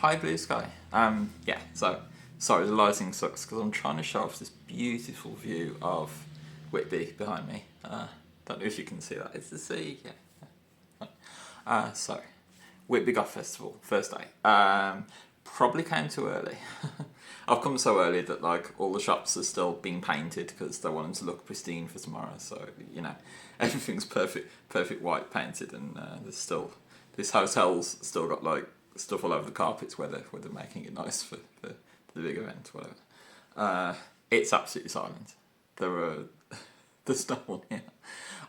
Hi, blue sky. Yeah, so, sorry, the lighting sucks because I'm trying to show off this beautiful view of Whitby behind me. Don't know if you can see that. It's the sea, yeah. So, Whitby Goth Festival, first day. Probably came too early. I've come so early that like all the shops are still being painted because they want them to look pristine for tomorrow. So everything's perfect white painted, and this hotel's still got like stuff all over the carpets where they're making it nice for the big event, whatever. It's absolutely silent. There's no one here.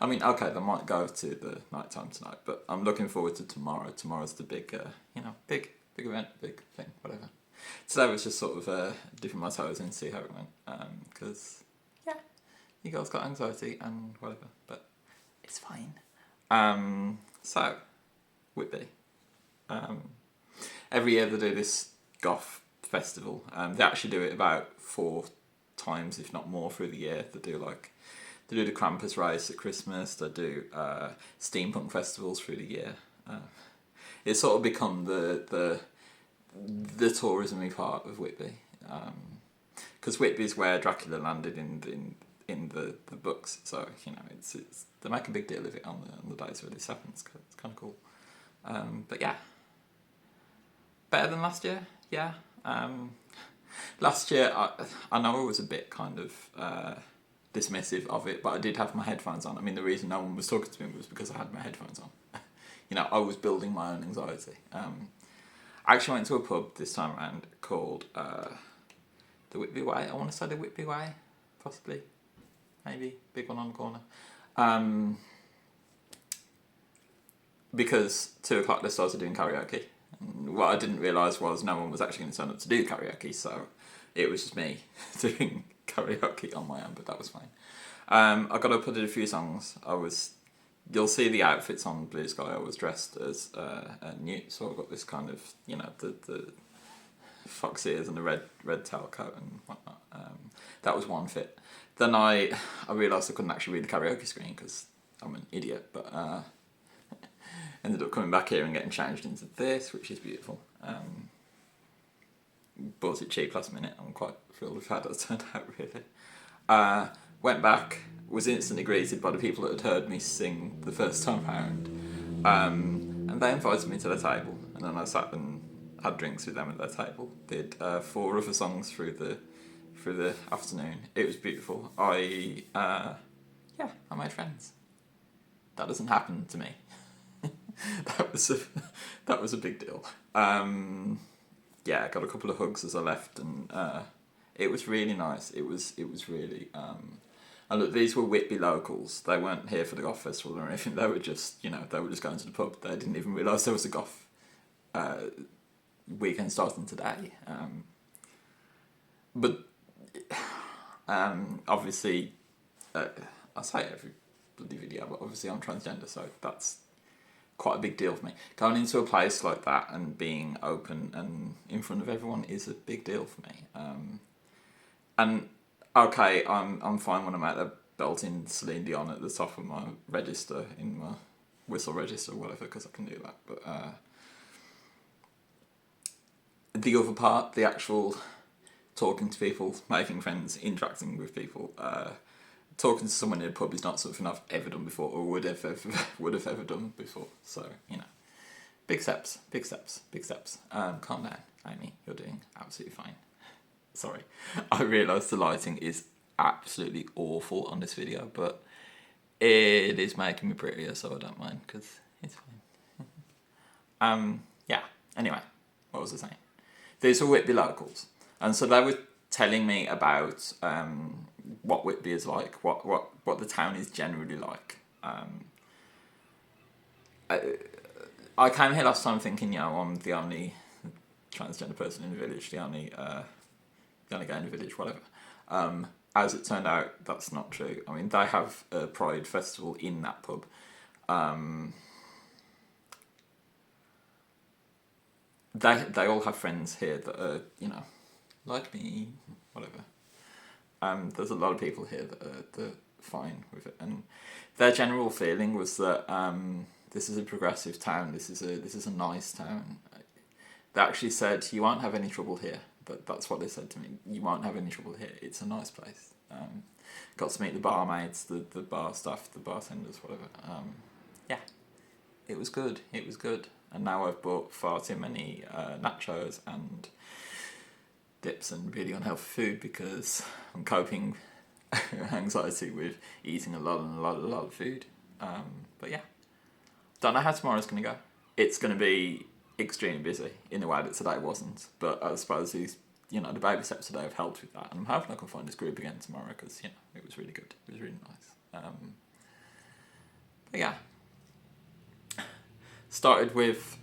I mean, okay, they might go to the night time tonight, but I'm looking forward to tomorrow. Tomorrow's the big, big event, big thing, whatever. Today was just sort of dipping my toes in, see how it went, because you girls got anxiety and whatever, but it's fine. So Whitby. Every year they do this goth festival. They actually do it about 4 times, if not more, through the year. They do the Krampus race at Christmas. They do steampunk festivals through the year. It's sort of become the tourism-y part of Whitby, because Whitby's where Dracula landed in the books. So it's they make a big deal of it on the days where this happens. It's kind of cool. But yeah, better than last year. Yeah. Last year I know I was a bit kind of dismissive of it, but I did have my headphones on. I mean, the reason no one was talking to me was because I had my headphones on. I was building my own anxiety. I actually went to a pub this time around called the Whitby Way. I want to say the Whitby Way, possibly, maybe, big one on the corner. Because 2 o'clock they started doing karaoke. And what I didn't realise was no one was actually going to turn up to do karaoke, so it was just me doing karaoke on my own, but that was fine. I got up and did a few songs. You'll see the outfits on Blue Sky. I was dressed as a newt, so I got this kind of, the fox ears and the red tailcoat and whatnot. That was one fit. Then I realised I couldn't actually read the karaoke screen because I'm an idiot, but ended up coming back here and getting changed into this, which is beautiful. Bought it cheap last minute. I'm quite thrilled with how that turned out, really. Went back, was instantly greeted by the people that had heard me sing the first time round, and they invited me to their table, and then I sat and had drinks with them at their table. Did 4 other songs through the afternoon. It was beautiful. I made friends. That doesn't happen to me. that was a big deal. I got a couple of hugs as I left, and it was really nice. It was really. And look, these were Whitby locals. They weren't here for the Goth Festival or anything. They were just going to the pub. They didn't even realise there was a Goth weekend starting today. But obviously, I say every bloody video, but obviously I'm transgender, so that's quite a big deal for me. Going into a place like that and being open and in front of everyone is a big deal for me. And okay, I'm fine when I'm at a belting Celine Dion at the top of my register, in my whistle register or whatever, because I can do that. But the other part, the actual talking to people, making friends, interacting with people, talking to someone in a pub is not something I've ever done before or would have ever done before. So, big steps. Calm down, Amy, you're doing absolutely fine. Sorry, I realise the lighting is absolutely awful on this video, but it is making me prettier, so I don't mind, because it's fine. Anyway, what was I saying? These were Whitby locals, and so they were telling me about what Whitby is like, what the town is generally like. I came here last time thinking, I'm the only transgender person in the village, the only guy in the village, whatever. As it turned out, that's not true. I mean, they have a Pride festival in that pub. They all have friends here that are, like me, whatever. There's a lot of people here that are fine with it, and their general feeling was that this is a progressive town. This is a nice town. They actually said, you won't have any trouble here. That's what they said to me. You won't have any trouble here. It's a nice place. Got to meet the barmaids, the bar staff, the bartenders, whatever. Yeah, it was good. It was good. And now I've bought far too many nachos and dips and really unhealthy food because I'm coping anxiety with eating a lot of food. But yeah, don't know how tomorrow's going to go. It's going to be extremely busy in a way that today wasn't. But I suppose the baby steps today have helped with that. And I'm hoping I can find this group again tomorrow because, it was really good. It was really nice. But yeah. Started with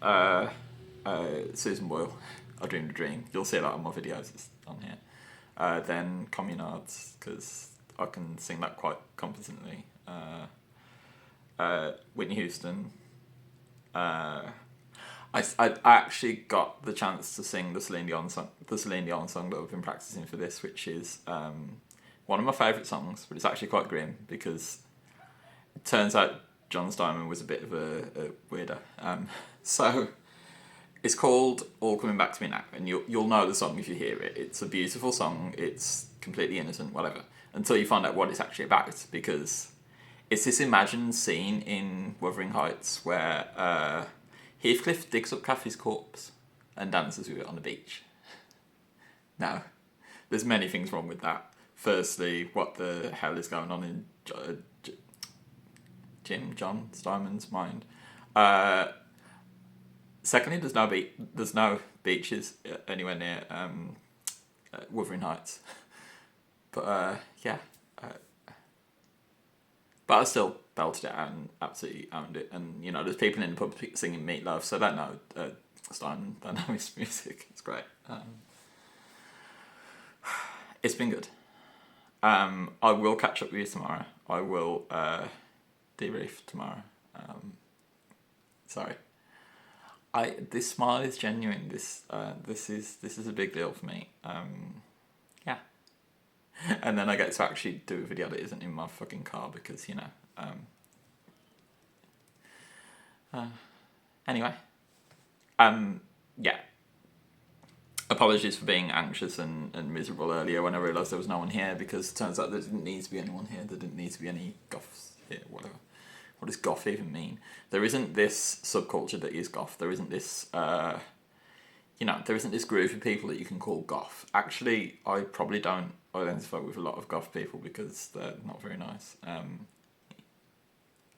Susan Boyle, I Dreamed a Dream. You'll see that on my videos, it's on here. Then Communards, because I can sing that quite competently. Whitney Houston. I actually got the chance to sing the Celine Dion song that I've been practicing for this, which is one of my favourite songs, but it's actually quite grim because it turns out John Steinman was a bit of a weirdo. So it's called All Coming Back to Me Now, and you'll know the song if you hear it. It's a beautiful song, it's completely innocent, whatever, until you find out what it's actually about, because it's this imagined scene in Wuthering Heights where Heathcliff digs up Kathy's corpse and dances with it on the beach. Now, there's many things wrong with that. Firstly, what the hell is going on in John Steinman's mind? Secondly, there's no beaches anywhere near Wuthering Heights. But yeah, but I still belted it out and absolutely owned it. And there's people in the pub singing Meatloaf, so they know Steinman, they know his music. It's great. It's been good. I will catch up with you tomorrow. I will debrief tomorrow. Sorry. This smile is genuine. This is a big deal for me. Yeah. And then I get to actually do a video that isn't in my fucking car because anyway. Yeah. Apologies for being anxious and miserable earlier when I realised there was no one here, because it turns out there didn't need to be anyone here. There didn't need to be any goths here, whatever. What does goth even mean? There isn't this subculture that is goth. There isn't this, there isn't this group of people that you can call goth. Actually, I probably don't identify with a lot of goth people because they're not very nice.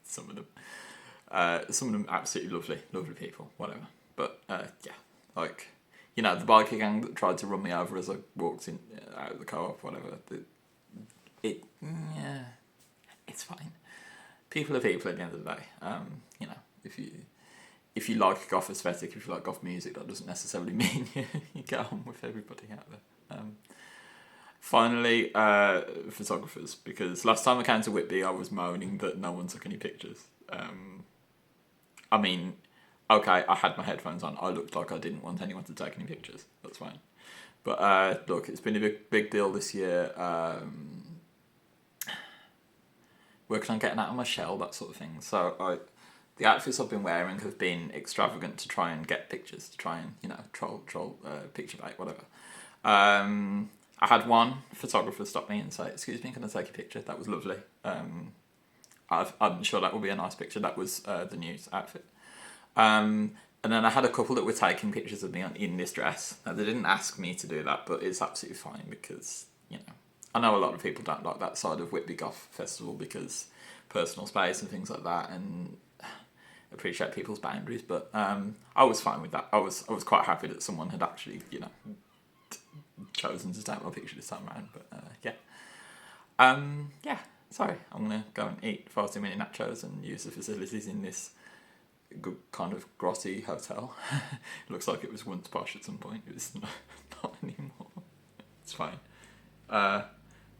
Some of them absolutely lovely people, whatever. But yeah, like, the biker gang that tried to run me over as I walked in out of the co-op, whatever. Yeah, it's fine. People are people at the end of the day. If you like goth aesthetic, if you like goth music, that doesn't necessarily mean you get on with everybody out there. Finally, photographers, because last time I came to Whitby, I was moaning that no one took any pictures. I mean, okay, I had my headphones on. I looked like I didn't want anyone to take any pictures. That's fine. But look, it's been a big deal this year. Working on getting out of my shell, that sort of thing. So the outfits I've been wearing have been extravagant to try and get pictures, to try and troll picture bait, whatever. I had one photographer stop me and say, "Excuse me, can I take a picture?" That was lovely. I'm sure that will be a nice picture. That was the news outfit. And then I had a couple that were taking pictures of me in this dress. Now, they didn't ask me to do that, but it's absolutely fine because I know a lot of people don't like that side of Whitby Goth Festival because personal space and things like that, and appreciate people's boundaries. But I was fine with that. I was quite happy that someone had actually chosen to take my picture this time around. But yeah. Sorry, I'm gonna go and eat far too many nachos and use the facilities in this good kind of grotty hotel. It looks like it was once posh at some point. It was not anymore. It's fine.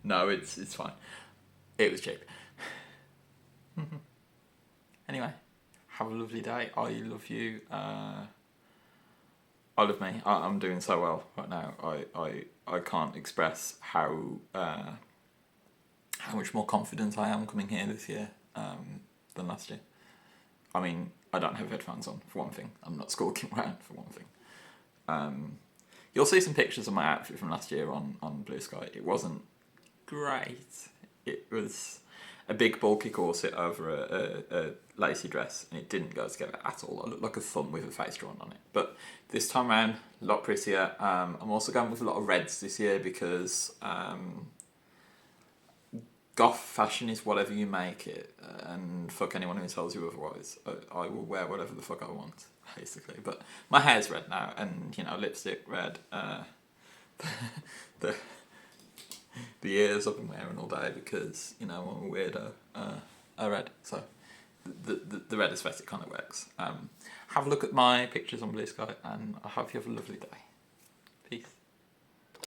No, it's fine. It was cheap. Anyway, have a lovely day. I love you. I love me. I'm doing so well right now. I can't express how much more confident I am coming here this year than last year. I mean, I don't have headphones on, for one thing. I'm not squawking around, for one thing. You'll see some pictures of my outfit from last year on Blue Sky. It wasn't great. It was a big bulky corset over a lacy dress, and it didn't go together at all. I looked like a thumb with a face drawn on it. But this time around, a lot prettier. I'm also going with a lot of reds this year because goth fashion is whatever you make it, and fuck anyone who tells you otherwise. I will wear whatever the fuck I want, basically. But my hair's red now, and lipstick red. The the ears I've been wearing all day because I'm a weirdo. Are red, so the red aesthetic kind of works. Have a look at my pictures on Blue Sky, and I hope you have a lovely day. Peace.